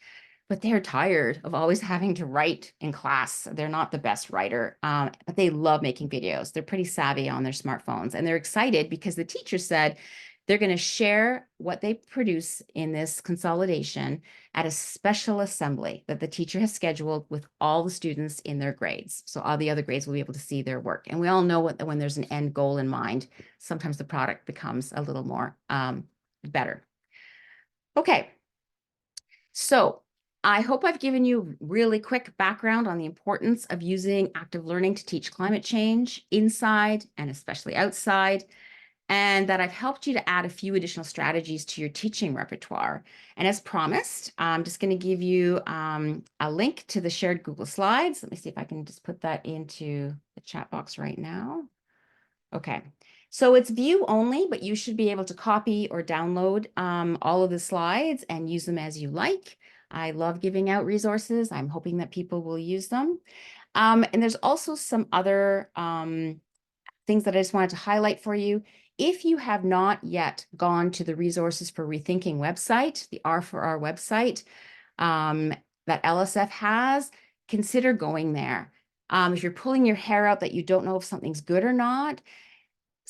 but they're tired of always having to write in class. They're not the best writer, but they love making videos. They're pretty savvy on their smartphones, and they're excited because the teacher said they're going to share what they produce in this consolidation at a special assembly that the teacher has scheduled with all the students in their grades. So all the other grades will be able to see their work. And we all know when there's an end goal in mind, sometimes the product becomes a little more better. Okay, so I hope I've given you really quick background on the importance of using active learning to teach climate change inside and especially outside, and that I've helped you to add a few additional strategies to your teaching repertoire. And as promised, I'm just going to give you a link to the shared Google Slides. Let me see if I can just put that into the chat box right now. Okay, so it's view only, but you should be able to copy or download all of the slides and use them as you like. I love giving out resources. I'm hoping that people will use them. And there's also some other things that I just wanted to highlight for you. If you have not yet gone to the Resources for Rethinking website, the R4R website that LSF has, consider going there. If you're pulling your hair out that you don't know if something's good or not,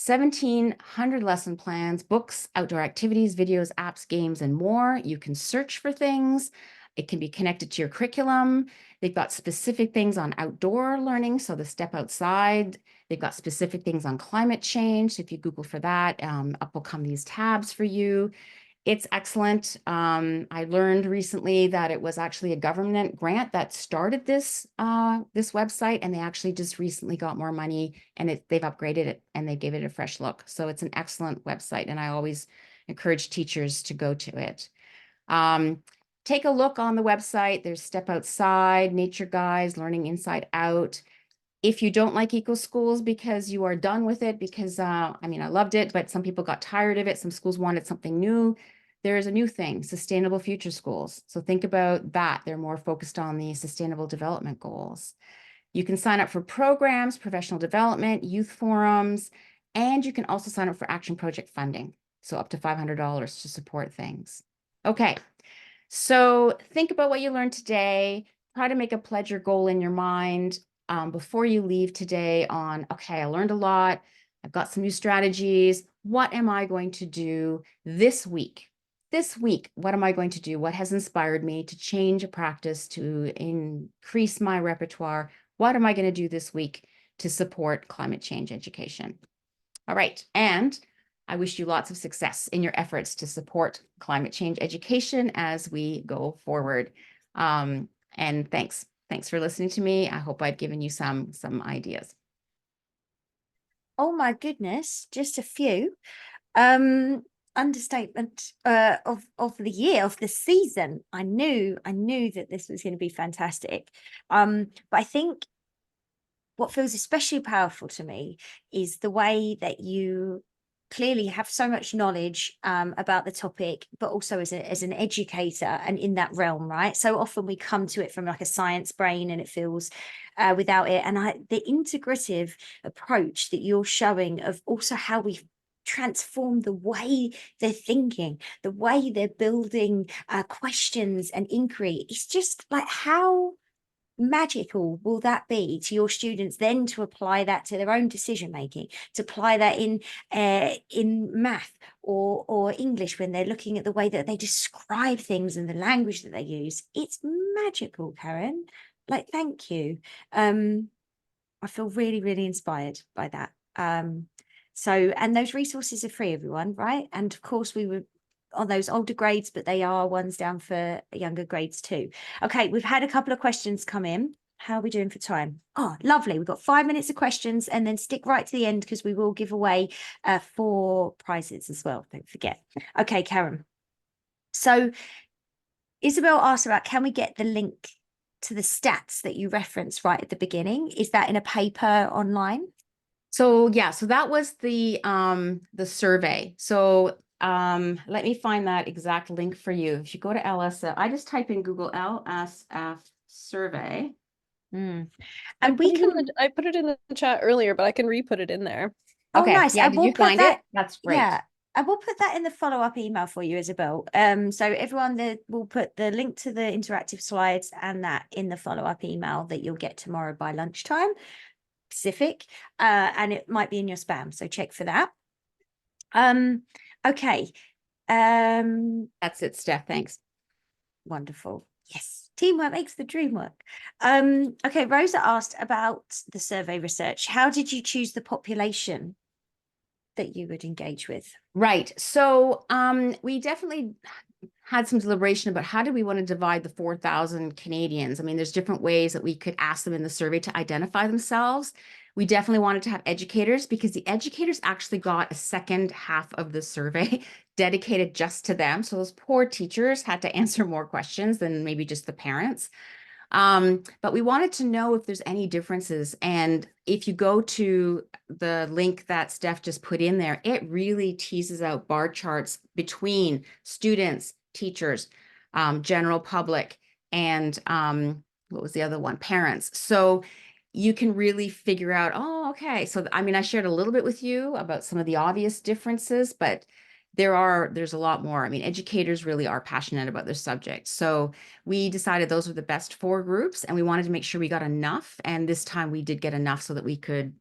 1,700 lesson plans, books, outdoor activities, videos, apps, games, and more. You can search for things. It can be connected to your curriculum. They've got specific things on outdoor learning, so the step outside. They've got specific things on climate change. So if you Google for that, up will come these tabs for you. It's excellent. I learned recently that it was actually a government grant that started this this website, and they actually just recently got more money, and they've upgraded it and they gave it a fresh look. So it's an excellent website, and I always encourage teachers to go to it. Take a look on the website. There's Step Outside, Nature Guides, Learning Inside Out. If you don't like Eco Schools because you are done with it, because I mean, I loved it, but some people got tired of it. Some schools wanted something new. There is a new thing, Sustainable Future Schools. So think about that. They're more focused on the sustainable development goals. You can sign up for programs, professional development, youth forums, and you can also sign up for action project funding. So up to $500 to support things. Okay, so think about what you learned today. Try to make a pledge or goal in your mind before you leave today on, okay, I learned a lot. I've got some new strategies. What am I going to do this week? This week, what am I going to do? What has inspired me to change a practice, to increase my repertoire? What am I going to do this week to support climate change education? All right, and I wish you lots of success in your efforts to support climate change education as we go forward. And thanks for listening to me. I hope I've given you some ideas. Oh my goodness, just a few. Understatement of the year, of the season. I knew that this was going to be fantastic. But I think what feels especially powerful to me is the way that you clearly have so much knowledge about the topic, but also as an educator and in that realm, right? So often we come to it from like a science brain and it feels without it. And the integrative approach that you're showing of also how we transform the way they're thinking, the way they're building questions and inquiry. It's just like, how magical will that be to your students then to apply that to their own decision making, to apply that in math or English when they're looking at the way that they describe things and the language that they use. It's magical, Karen. Like, thank you. I feel really, really inspired by that. So, and those resources are free, everyone, right? And of course we were on those older grades, but they are ones down for younger grades too. Okay, we've had a couple of questions come in. How are we doing for time? Oh, lovely. We've got 5 minutes of questions, and then stick right to the end because we will give away 4 prizes as well. Don't forget. Okay, Karen. So Isabel asked about, can we get the link to the stats that you referenced right at the beginning? Is that in a paper online? So yeah, so that was the survey. So let me find that exact link for you. If you go to LSF, I just type in Google LSF survey. And I put it in the chat earlier, but I can re-put it in there. Oh, okay, nice. yeah, did you find it? That's great. Yeah, I will put that in the follow-up email for you, Isabel. So everyone, will put the link to the interactive slides and that in the follow-up email that you'll get tomorrow by lunchtime Pacific, and it might be in your spam, so check for that. Okay. That's it, Steph. Thanks. Wonderful. Yes, teamwork makes the dream work. Okay, Rosa asked about the survey research. How did you choose the population that you would engage with? Right. So we definitely had some deliberation about how do we want to divide the 4,000 Canadians. I mean, there's different ways that we could ask them in the survey to identify themselves. We definitely wanted to have educators because the educators actually got a second half of the survey dedicated just to them. So those poor teachers had to answer more questions than maybe just the parents. But we wanted to know if there's any differences. And if you go to the link that Steph just put in there, it really teases out bar charts between students, teachers, general public, and what was the other one? Parents. So you can really figure out, oh, okay. So, I mean, I shared a little bit with you about some of the obvious differences, but there's a lot more. I mean, educators really are passionate about their subject. So we decided those were the best 4 groups, and we wanted to make sure we got enough. And this time we did get enough so that we could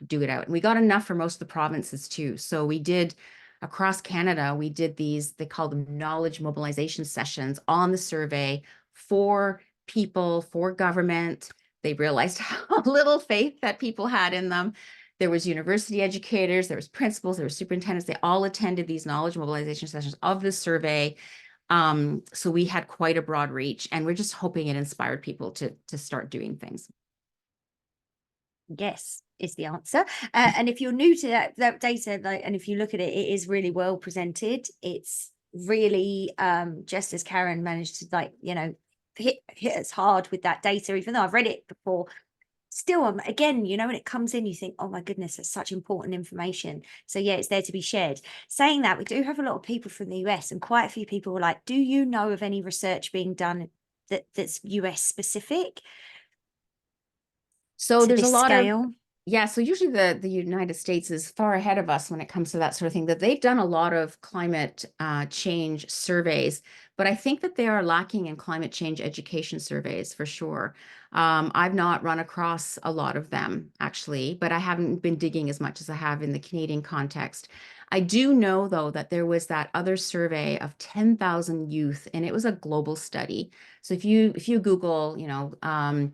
do it out. And we got enough for most of the provinces too. So we did across Canada, we did these, they call them knowledge mobilization sessions on the survey for people, for government. They realized how little faith that people had in them. There was university educators, there was principals, there were superintendents. They all attended these knowledge mobilization sessions of the survey. So we had quite a broad reach, and we're just hoping it inspired people to start doing things. Yes, is the answer. And if you're new to that data, like, and if you look at it, it is really well presented. It's really just as Karen managed to, like, you know, hit us hard with that data, even though I've read it before. Still, again, you know, when it comes in, you think, oh my goodness, that's such important information. So yeah, it's there to be shared. Saying that, we do have a lot of people from the US, and quite a few people were like, do you know of any research being done that's US specific So to there's a this lot of, scale? yeah, so usually the United States is far ahead of us when it comes to that sort of thing, that they've done a lot of climate change surveys, but I think that they are lacking in climate change education surveys for sure. I've not run across a lot of them actually, but I haven't been digging as much as I have in the Canadian context. I do know though that there was that other survey of 10,000 youth, and it was a global study. So if you Google, you know,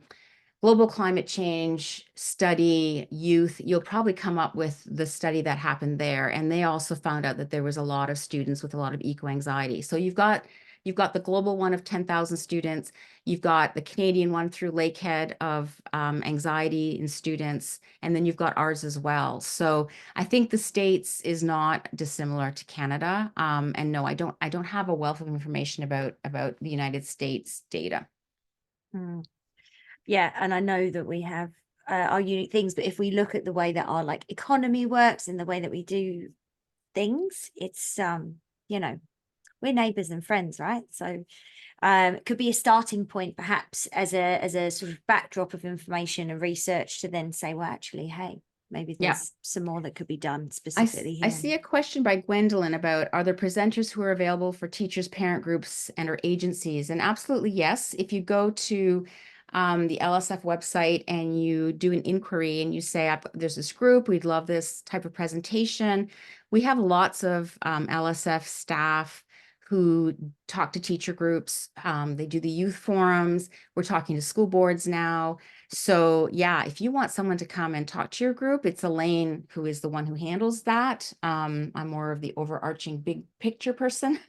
global climate change study youth, you'll probably come up with the study that happened there. And they also found out that there was a lot of students with a lot of eco-anxiety. So you've got the global one of 10,000 students. You've got the Canadian one through Lakehead of anxiety in students. And then you've got ours as well. So I think the States is not dissimilar to Canada. And no, I don't have a wealth of information about the United States data. Mm. Yeah, and I know that we have our unique things, but if we look at the way that our, like, economy works and the way that we do things, it's you know, we're neighbors and friends, right? So it could be a starting point, perhaps, as a sort of backdrop of information and research to then say, well, actually, hey, maybe Yeah. there's some more that could be done I specifically here. see a question by Gwendolyn about, are there presenters who are available for teachers, parent groups, and or agencies? And absolutely yes. If you go to the LSF website and you do an inquiry and you say, there's this group, we'd love this type of presentation. We have lots of LSF staff who talk to teacher groups. They do the youth forums. We're talking to school boards now. So yeah, if you want someone to come and talk to your group, it's Elaine who is the one who handles that. I'm more of the overarching big picture person.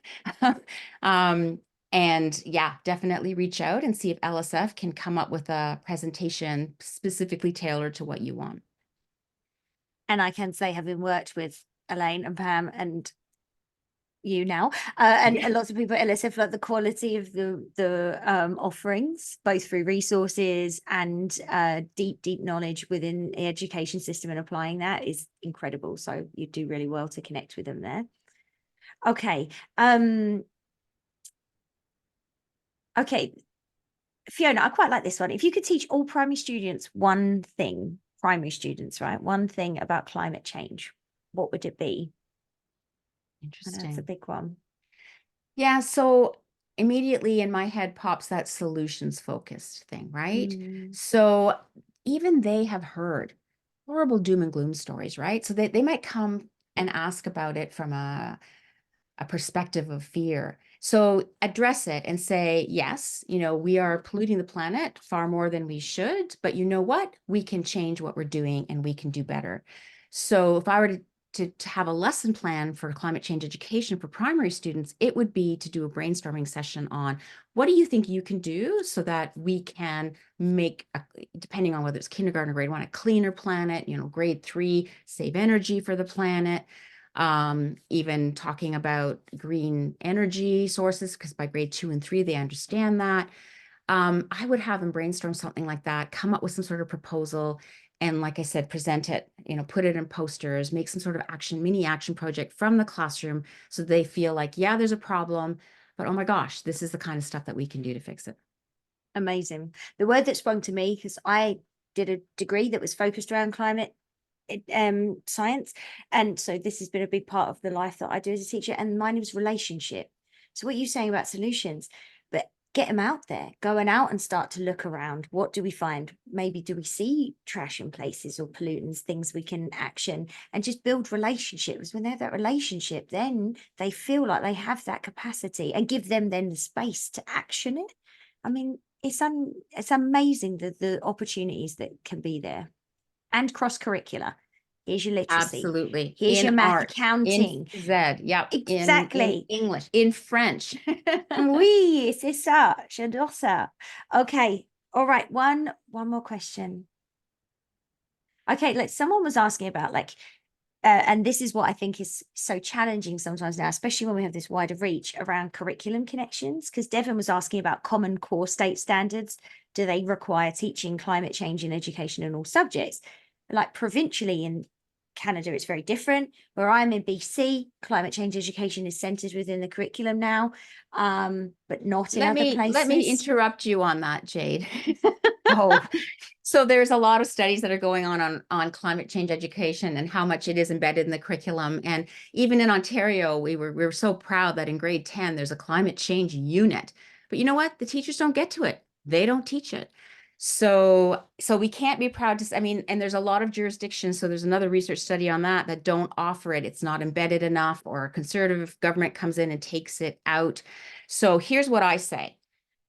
And yeah, definitely reach out and see if LSF can come up with a presentation specifically tailored to what you want. And I can say, having worked with Elaine and Pam and you now, and lots of people at LSF, like, the quality of the offerings, both through resources and deep knowledge within the education system, and applying that is incredible. So you do really well to connect with them there. Okay. Okay, Fiona, I quite like this one. If you could teach all primary students one thing, right, one thing about climate change, what would it be? Interesting. That's a big one. Yeah, so immediately in my head pops that solutions focused thing, right? So even they have heard horrible doom and gloom stories, right? So they might come and ask about it from a perspective of fear. So address it and say, yes, you know, we are polluting the planet far more than we should, but you know what? We can change what we're doing and we can do better. So if I were to have a lesson plan for climate change education for primary students, it would be to do a brainstorming session on what do you think you can do so that we can make, depending on whether it's kindergarten or grade 1, a cleaner planet, you know, grade 3, save energy for the planet. Even talking about green energy sources, because by grade 2 and 3, they understand that. I would have them brainstorm something like that, come up with some sort of proposal, and like I said, present it, you know, put it in posters, make some sort of mini action project from the classroom so they feel like, yeah, there's a problem, but oh my gosh, this is the kind of stuff that we can do to fix it. Amazing. The word that sprung to me, because I did a degree that was focused around climate science, and so this has been a big part of the life that I do as a teacher, and mine was relationship. So what you're saying about solutions, but get them out there, going out and start to look around. What do we find? Maybe do we see trash in places or pollutants, things we can action, and just build relationships. When they have that relationship, then they feel like they have that capacity, and give them then the space to action it. I mean, it's amazing the opportunities that can be there, and cross-curricular. Here's your literacy. Absolutely. Here's In your math, art, accounting. in Z, yep. Exactly. In English, in French. Oui, c'est ça. J'adore ça. Okay. All right. One more question. Okay, like someone was asking about like, and this is what I think is so challenging sometimes now, especially when we have this wider reach around curriculum connections. Because Devon was asking about common core state standards. Do they require teaching climate change in education in all subjects? Like provincially in Canada, it's very different. Where I'm in BC, climate change education is centered within the curriculum now, but not in other places. Let me interrupt you on that, Jade. Oh, So there's a lot of studies that are going on climate change education and how much it is embedded in the curriculum. And even in Ontario, we were so proud that in grade 10, there's a climate change unit. But you know what? The teachers don't get to it. They don't teach it. So we can't be proud to, I mean, and there's a lot of jurisdictions. So there's another research study on that don't offer it. It's not embedded enough, or a conservative government comes in and takes it out. So here's what I say.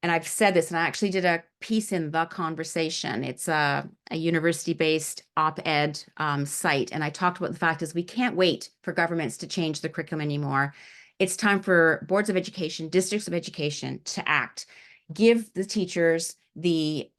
And I've said this, and I actually did a piece in The Conversation. It's a university-based op-ed site. And I talked about the fact is we can't wait for governments to change the curriculum anymore. It's time for boards of education, districts of education to act. Give the teachers the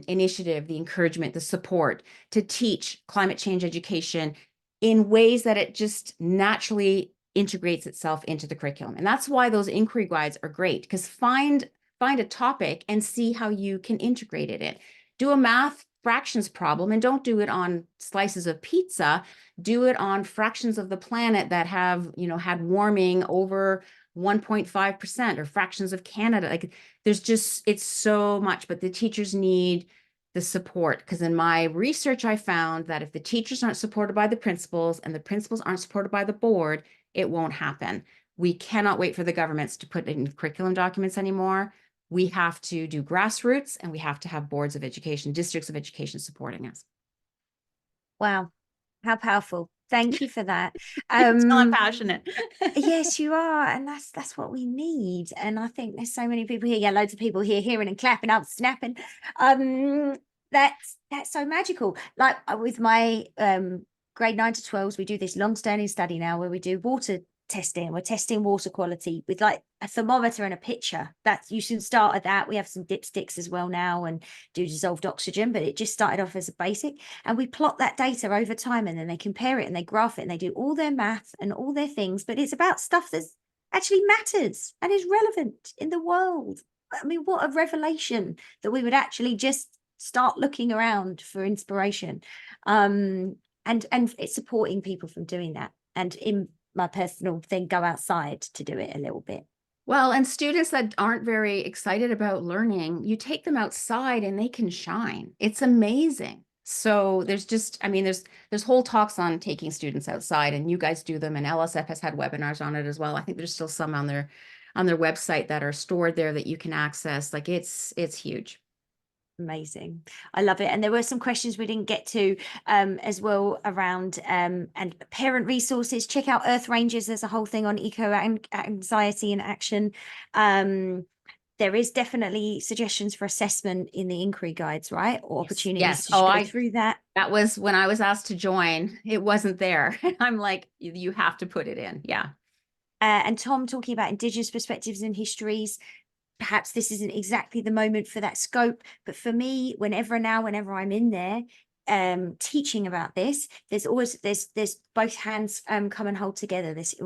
initiative, the encouragement, the support to teach climate change education in ways that it just naturally integrates itself into the curriculum. And that's why those inquiry guides are great, because find a topic and see how you can integrate it in. Do a math fractions problem, and don't do it on slices of pizza. Do it on fractions of the planet that have, had warming over 1.5%, or fractions of Canada. Like there's just, it's so much, but the teachers need the support, because in my research, I found that if the teachers aren't supported by the principals and the principals aren't supported by the board, it won't happen. We cannot wait for the governments to put it in curriculum documents anymore. We have to do grassroots, and we have to have boards of education, districts of education supporting us. wow. How powerful. Thank you for that. I'm passionate. Yes, you are. And that's what we need. And I think there's so many people here. Yeah, loads of people here hearing and clapping up, snapping. That's so magical. Like with my grade 9 to 12s, we do this long-standing study now where we do water testing. We're testing water quality with like a thermometer and a pitcher. That you can start at that. We have some dipsticks as well now and do dissolved oxygen, but it just started off as a basic. And we plot that data over time, and then they compare it and they graph it and they do all their math and all their things. But it's about stuff that actually matters and is relevant in the world. I mean, what a revelation that we would actually just start looking around for inspiration. And it's supporting people from doing that. And in my personal thing, go outside to do it a little bit. Well, and students that aren't very excited about learning, you take them outside and they can shine. It's amazing. So there's just, I mean, there's whole talks on taking students outside, and you guys do them, and LSF has had webinars on it as well. I think there's still some on their website that are stored there that you can access. Like it's huge. Amazing. I love it. And there were some questions we didn't get to as well around and parent resources. Check out Earth Rangers. There's a whole thing on eco anxiety and action. There is definitely suggestions for assessment in the inquiry guides, right? Or opportunities yes. to go through that. That was when I was asked to join. It wasn't there. I'm like, you have to put it in. Yeah. And Tom talking about Indigenous perspectives and histories. Perhaps this isn't exactly the moment for that scope, but for me, whenever I'm in there teaching about this, there's always there's both hands come and hold together, this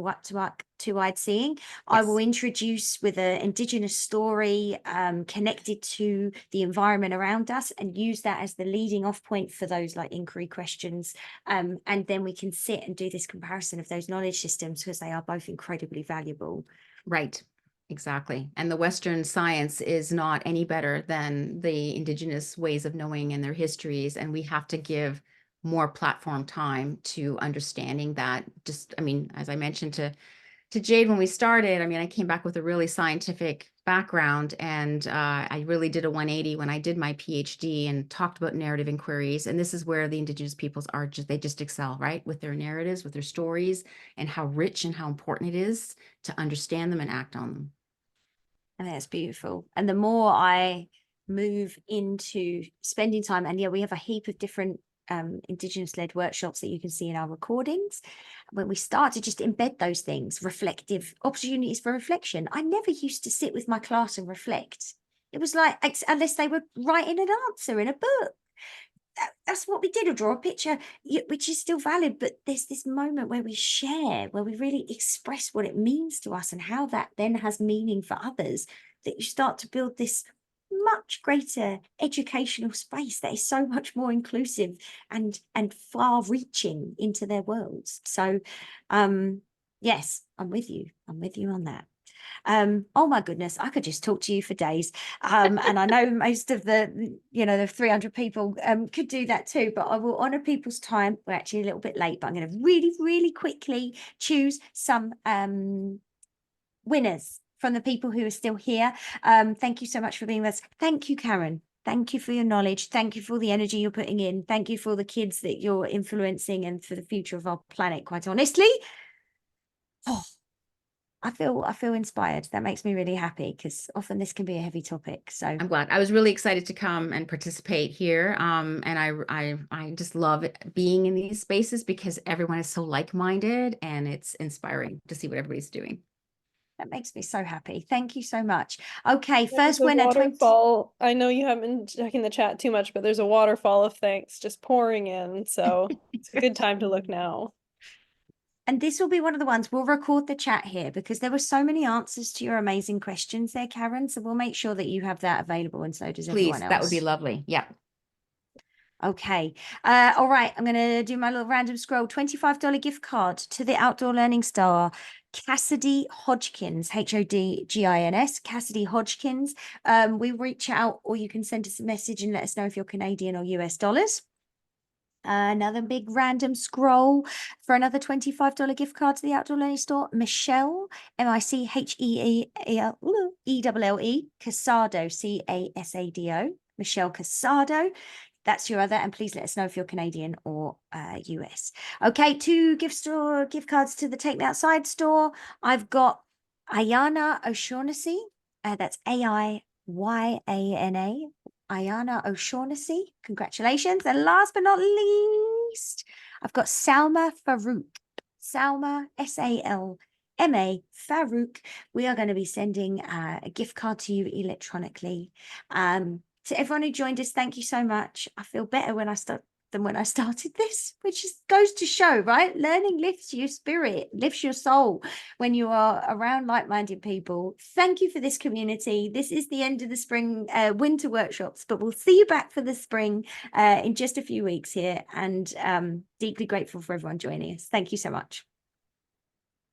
two-eyed seeing. Yes. I will introduce with an Indigenous story connected to the environment around us, and use that as the leading off point for those like inquiry questions, and then we can sit and do this comparison of those knowledge systems, because they are both incredibly valuable. Right. Exactly. And the Western science is not any better than the Indigenous ways of knowing and their histories. And we have to give more platform time to understanding that. Just, I mean, as I mentioned to Jade when we started, I mean, I came back with a really scientific background, and I really did a 180 when I did my PhD and talked about narrative inquiries. And this is where the Indigenous peoples are they just excel, right? With their narratives, with their stories, and how rich and how important it is to understand them and act on them. And that's beautiful. And the more I move into spending time, and yeah, we have a heap of different Indigenous-led workshops that you can see in our recordings, when we start to just embed those things, reflective opportunities for reflection. I never used to sit with my class and reflect. It was like, unless they were writing an answer in a book. That's what we did, or draw a picture, which is still valid, but there's this moment where we share, where we really express what it means to us and how that then has meaning for others, that you start to build this much greater educational space that is so much more inclusive and far reaching into their worlds. So yes, I'm with you on that. Oh my goodness, I could just talk to you for days. And I know most of the 300 people could do that too, but I will honor people's time. We're actually a little bit late, but I'm going to really, really quickly choose some winners from the people who are still here. Thank you so much for being with us. Thank you, Karen. Thank you for your knowledge. Thank you for the energy you're putting in. Thank you for the kids that you're influencing and for the future of our planet, quite honestly. Oh, I feel inspired. That makes me really happy, because often this can be a heavy topic. So I'm glad. I was really excited to come and participate here. And I just love being in these spaces because everyone is so like-minded, and it's inspiring to see what everybody's doing. that makes me so happy. Thank you so much. Okay, There's first a winner. waterfall. I know you haven't been checking the chat too much, but there's a waterfall of thanks just pouring in. So it's a good time to look now. And this will be one of the ones, we'll record the chat here, because there were so many answers to your amazing questions there, Karen. So we'll make sure that you have that available, and so does Please, everyone else. that would be lovely. Yeah. Okay. All right. I'm going to do my little random scroll. $25 gift card to the Outdoor Learning Star, Cassidy Hodgkins, Hodgins, Cassidy Hodgkins. We reach out, or you can send us a message and let us know if you're Canadian or US dollars. Another big random scroll for another $25 gift card to the Outdoor Learning Store. Michelle, Micheelle, Casado, Casado. Michelle Casado. That's your other, and please let us know if you're Canadian or US. Okay, 2 gift cards to the Take Me Outside store. I've got Ayana O'Shaughnessy. That's Aiyana. Ayana O'Shaughnessy, congratulations. And last but not least, I've got Salma Farouk. Salma, Salma Farouk. We are going to be sending a gift card to you electronically. To everyone who joined us, thank you so much. I feel better than when I started this, which just goes to show, right? Learning lifts your spirit, lifts your soul when you are around like-minded people. Thank you for this community. This is the end of the spring winter workshops, but we'll see you back for the spring in just a few weeks here, and deeply grateful for everyone joining us. Thank you so much.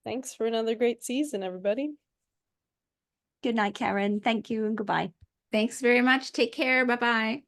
Thanks for another great season, everybody. Good night, Karen. Thank you and goodbye. Thanks very much. Take care. Bye-bye.